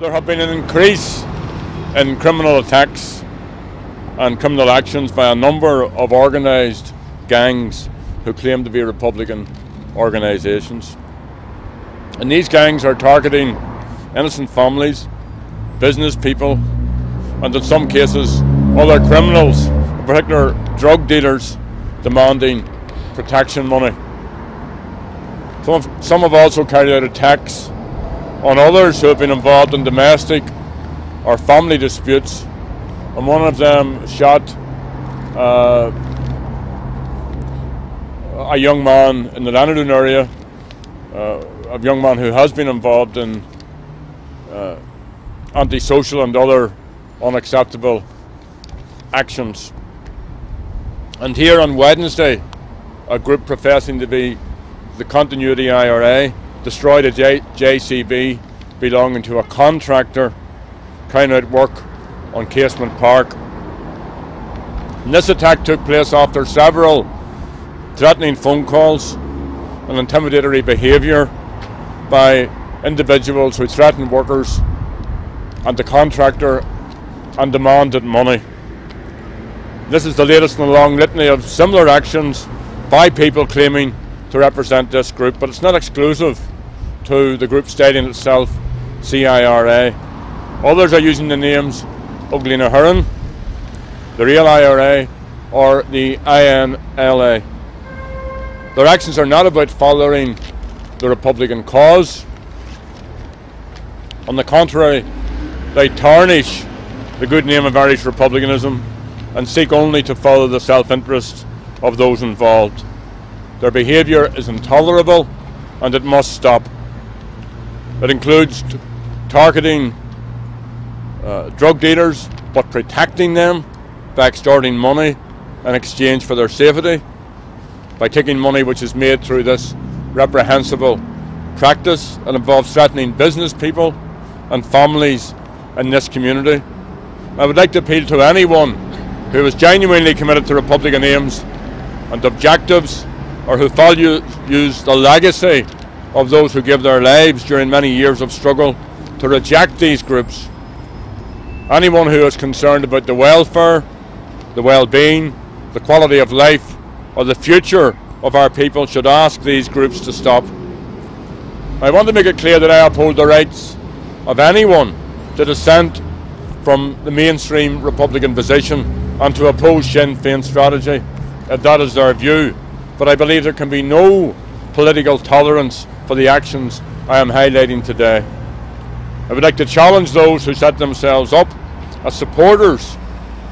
There have been an increase in criminal attacks and criminal actions by a number of organised gangs who claim to be Republican organisations. And these gangs are targeting innocent families, business people, and in some cases other criminals, in particular drug dealers, demanding protection money. Some have also carried out attacks on others who have been involved in domestic or family disputes, and one of them shot a young man in the Lanardoon area, a young man who has been involved in antisocial and other unacceptable actions. And here on Wednesday, a group professing to be the Continuity IRA destroyed a JCB belonging to a contractor carrying out work on Casement Park. And this attack took place after several threatening phone calls and intimidatory behaviour by individuals who threatened workers and the contractor and demanded money. This is the latest in a long litany of similar actions by people claiming to represent this group, but it's not exclusive to the group stating itself CIRA. Others are using the names Ugly na Huron, the real IRA, or the INLA. Their actions are not about following the Republican cause. On the contrary, they tarnish the good name of Irish republicanism and seek only to follow the self-interest of those involved. Their behaviour is intolerable and it must stop. It includes targeting drug dealers but protecting them by extorting money in exchange for their safety, by taking money which is made through this reprehensible practice and involves threatening business people and families in this community. I would like to appeal to anyone who is genuinely committed to Republican aims and objectives, or who values the legacy of those who give their lives during many years of struggle, to reject these groups. Anyone who is concerned about the welfare, the well-being, the quality of life, or the future of our people should ask these groups to stop. I want to make it clear that I uphold the rights of anyone to dissent from the mainstream Republican position and to oppose Sinn Féin's strategy, if that is their view. But I believe there can be no political tolerance for the actions I am highlighting today. I would like to challenge those who set themselves up as supporters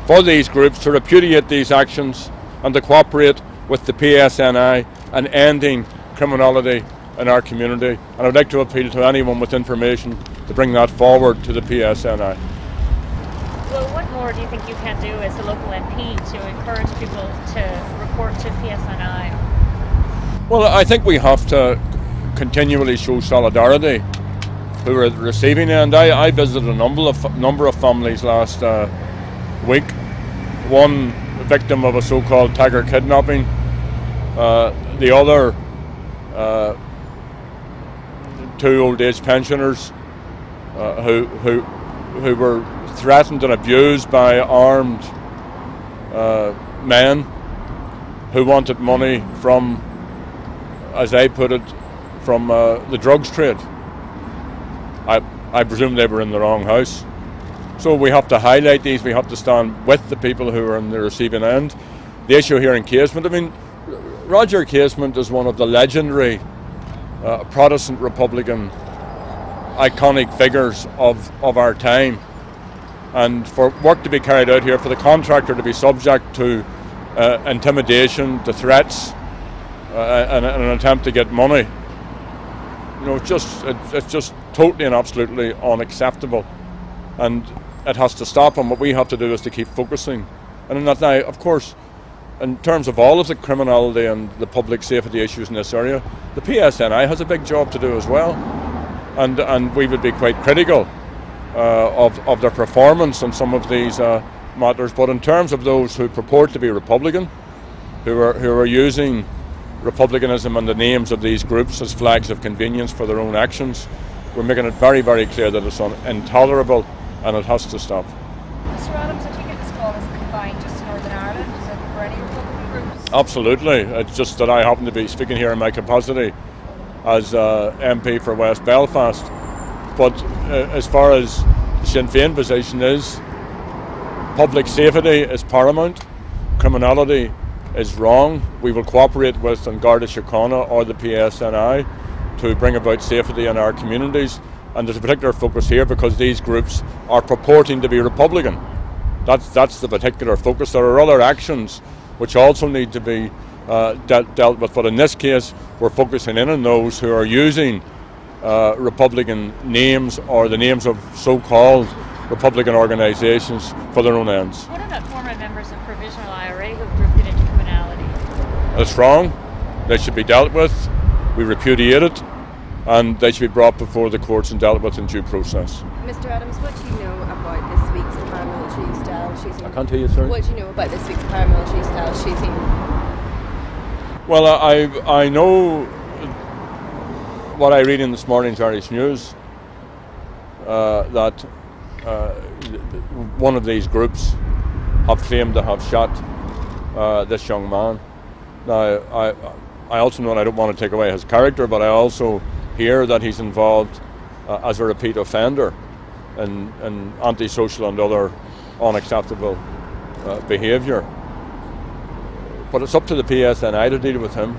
for these groups to repudiate these actions and to cooperate with the PSNI in ending criminality in our community. And I would like to appeal to anyone with information to bring that forward to the PSNI. Well, what more do you think you can do as a local MP to encourage people to report to PSNI? Well, I think we have to continually show solidarity who are receiving it. And I visited a number of families last week. One victim of a so-called tiger kidnapping, the other two old age pensioners who were threatened and abused by armed men who wanted money from, as I put it, from the drugs trade. I presume they were in the wrong house. So we have to highlight these, we have to stand with the people who are on the receiving end. The issue here in Casement, I mean, Roger Casement is one of the legendary Protestant Republican iconic figures of our time. And for work to be carried out here, for the contractor to be subject to intimidation, to threats, and an attempt to get money, you know, it's just totally and absolutely unacceptable, and it has to stop. And what we have to do is to keep focusing. And in that now, of course, in terms of all of the criminality and the public safety issues in this area, the PSNI has a big job to do as well, and we would be quite critical of their performance on some of these matters. But in terms of those who purport to be Republican, who are using republicanism and the names of these groups as flags of convenience for their own actions, We're making it very, very clear that it's intolerable and it has to stop. Mr. Adams, I think this call isn't confined just to Northern Ireland. Is it for any Republican groups? Absolutely. It's just that I happen to be speaking here in my capacity as MP for West Belfast. But as far as the Sinn Féin position is, public safety is paramount. Criminality is wrong. We will cooperate with Garda Síochána or the PSNI to bring about safety in our communities. And there's a particular focus here because these groups are purporting to be Republican. That's the particular focus. There are other actions which also need to be dealt with, but in this case we're focusing in on those who are using Republican names or the names of so-called Republican organisations for their own ends. What about former members of Provisional IRA who've drifted into criminality? That's wrong. They should be dealt with. We repudiate it, and they should be brought before the courts and dealt with in due process. Mr. Adams, what do you know about this week's paramilitary style shooting? I can't hear you, sorry. What do you know about this week's paramilitary style shooting? Well, I know what I read in this morning's Irish News, that one of these groups have claimed to have shot this young man. Now, I also know, and I don't want to take away his character, but I also hear that he's involved as a repeat offender in antisocial and other unacceptable behaviour. But it's up to the PSNI to deal with him.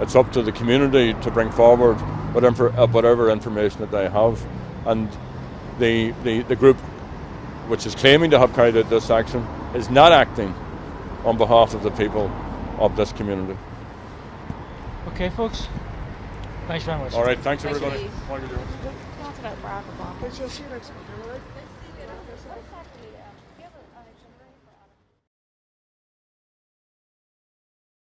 It's up to the community to bring forward whatever information that they have. And the group which is claiming to have carried out this action is not acting on behalf of the people of this community. Okay, folks. Thanks very much. All right, thanks everybody. Talk about Barack Obama. Let's see you next week, all right?